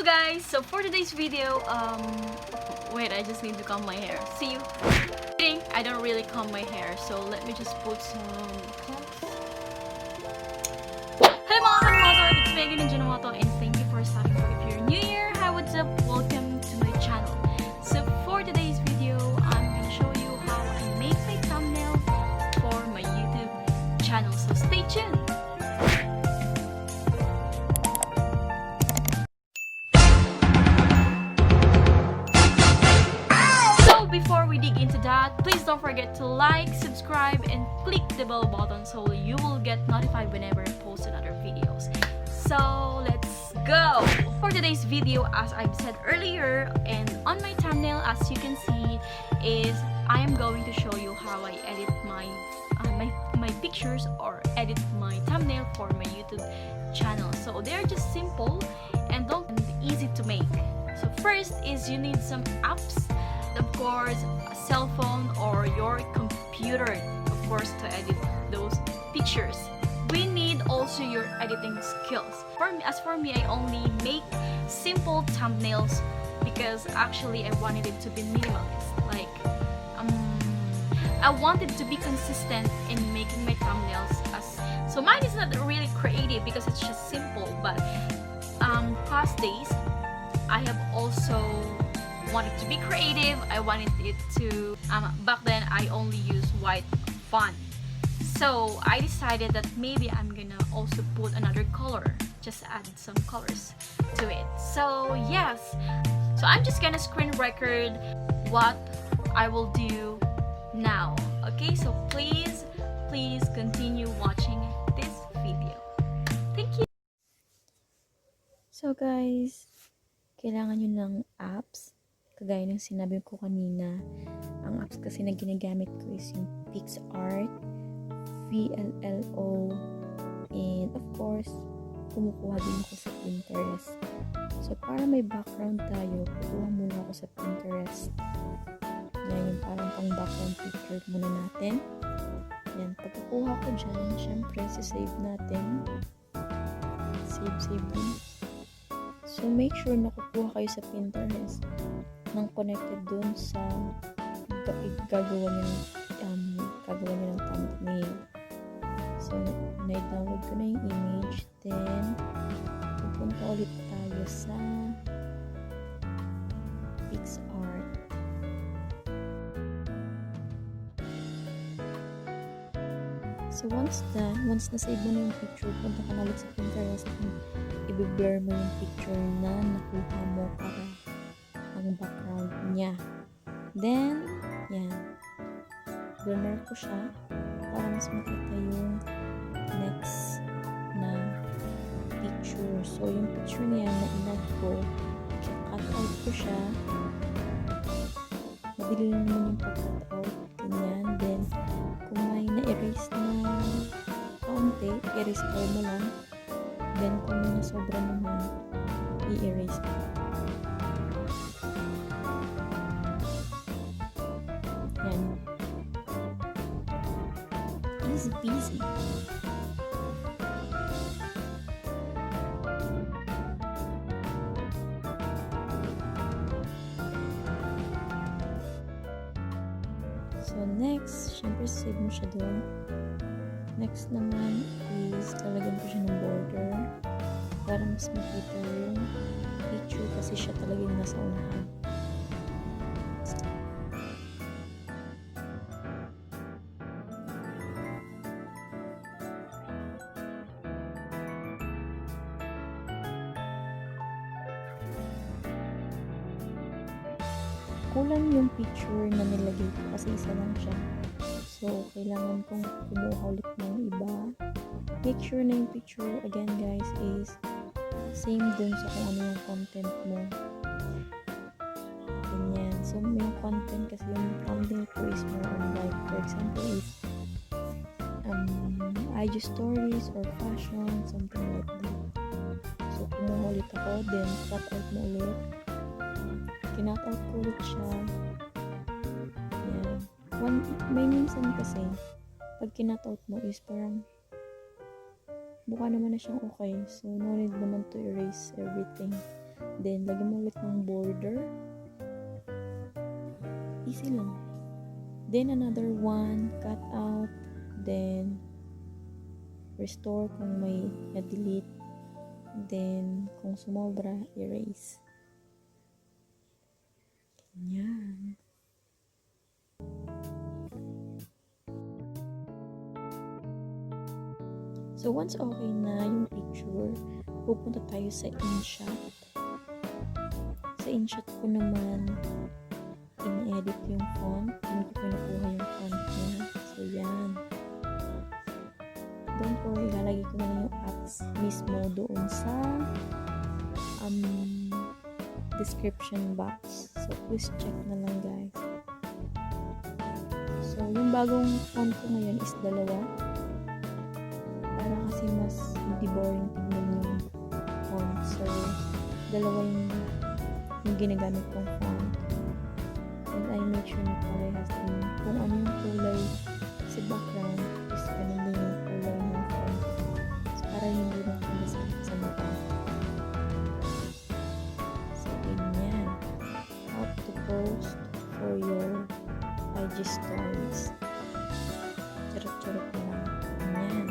Hello guys! So for today's video, wait, I just need to comb my hair. See you. I don't really comb my hair, so let me just put some combs. Hello mga ka-nomoto! It's me again, Anji.nomoto, and thank you for stopping by. If you're new here, hi, what's up? Welcome to my channel. So for today's video, I'm gonna show you how I make my thumbnail for my YouTube channel. So stay tuned! Before we dig into that, please don't forget to like, subscribe, and click the bell button so you will get notified whenever I post another videos. So let's go! For today's video, as I've said earlier, and on my thumbnail, as you can see, is I am going to show you how I edit my pictures or edit my thumbnail for my YouTube channel. So they're just simple and easy to make. So first is you need some apps. Of course, a cell phone or your computer, of course, to edit those pictures. We need also your editing skills. As for me, I only make simple thumbnails because actually I wanted it to be minimalist. Like, I wanted to be consistent in making my thumbnails. So mine is not really creative because it's just simple. But past days, I have also wanted to be creative. I wanted it to back then I only use white font, so I decided that maybe I'm gonna also put another color, just add some colors to it. So yes, so I'm just gonna screen record what I will do now. Okay, so please continue watching this video. Thank you. So guys, kailangan nyo ng apps. Kagaya ng sinabi ko kanina, ang apps kasi na ginagamit ko is yung PixArt, VLLO, and of course, kumukuha din ako sa Pinterest. So, para may background tayo, kukuha muna ako sa Pinterest. Yan, yung parang pang background picture muna natin. Yan, pagkukuha ko dyan, syempre, sisave natin. Save din. So, make sure na kukuha kayo sa Pinterest nang connected dun sa gagawa niyo ng thumbnail. So, na-download ko na yung image. Then, pupunta ulit tayo sa PixArt. So, once na-save mo na yung picture, punta ka na ulit sa Pinterest and i-blur mo yung picture na nakuha mo para ang background niya. Then, yan. Blur ko siya para mas makita yung next na picture. So, yung picture niya na inad ko, cut out ko siya. Madali lang naman yung pag-cut out. Ganyan. Then, kung may na-erase na kaunti, erase ko mo lang. Then, kung may nasobra naman, i-erase ko. Yan. Easy peasy. So, next, syempre save mo siya doon. Next naman is talagyan ko siya ng border para mas makita yung picture kasi siya talaga yung nasa unahan. Kulang yung picture na nilagay ko kasi isa lang siya. So, kailangan kong kumuha ulit ng iba. Make sure na yung picture, again guys, is same dun sa kung ano yung content mo. Ganyan. So, yung content kasi yung thumbnail ko is more on like, for example, if IG stories or fashion, something like that. So, kumuha ulit ako, then cut out mo ulit. Kinatout ko ulit siya. Yan. May minsan kasi, pag kinatout mo is parang mukha naman na siyang okay. So, no need naman to erase everything. Then, lagyan mo ulit ng border. Easy lang. Then, another one, cut out. Then, restore kung may na-delete. Then, kung sumobra, erase. Ganyan. So, once okay na yung picture, pupunta tayo sa InShot. Sa InShot ko naman, in-edit yung font. Hindi ko nakuha yung font niya. So, yan. Don't worry, ilalagay ko na lang yung apps mismo doon sa description box. So, please check na lang, guys. So, yung bagong font ko ngayon is 2. Para kasi mas hindi boring tignan yung font. So, 2 yung ginagamit kong font. And I make sure na parehas din. Kung ano yung kulay sa background is ganun din yung kulay ng font. So, para hindi rin kumasakit sa mata. So, ganyan. How to post for your IG stories. Charot-charot na lang. Ganyan.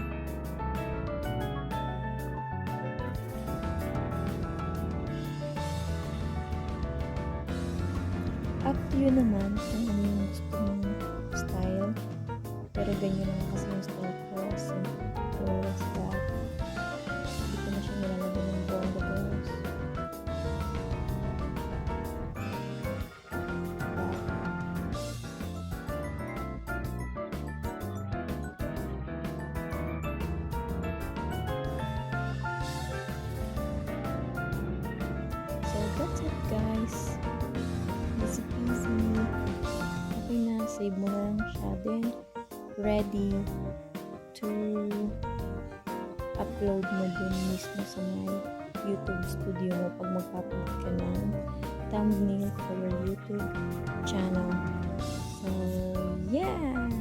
Up to you naman kung ano yung gusto mong style. Pero ganyan lang kasi yung style ko. Simple as that. Hindi ko na siya nilalagyan ng bongo-bongos. So that's it, guys. Easy peasy. Okay na, save mo na lang siya. Then, ready to upload mo dun mismo sa my YouTube studio mo pag magpa-upload ka ng thumbnail for your YouTube channel. So, yes!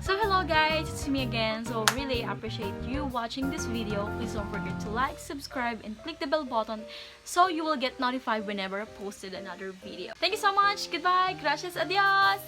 So hello guys, it's me again. So really appreciate you watching this video. Please don't forget to like, subscribe, and click the bell button so you will get notified whenever I posted another video. Thank you so much. Goodbye. Gracias. Adios.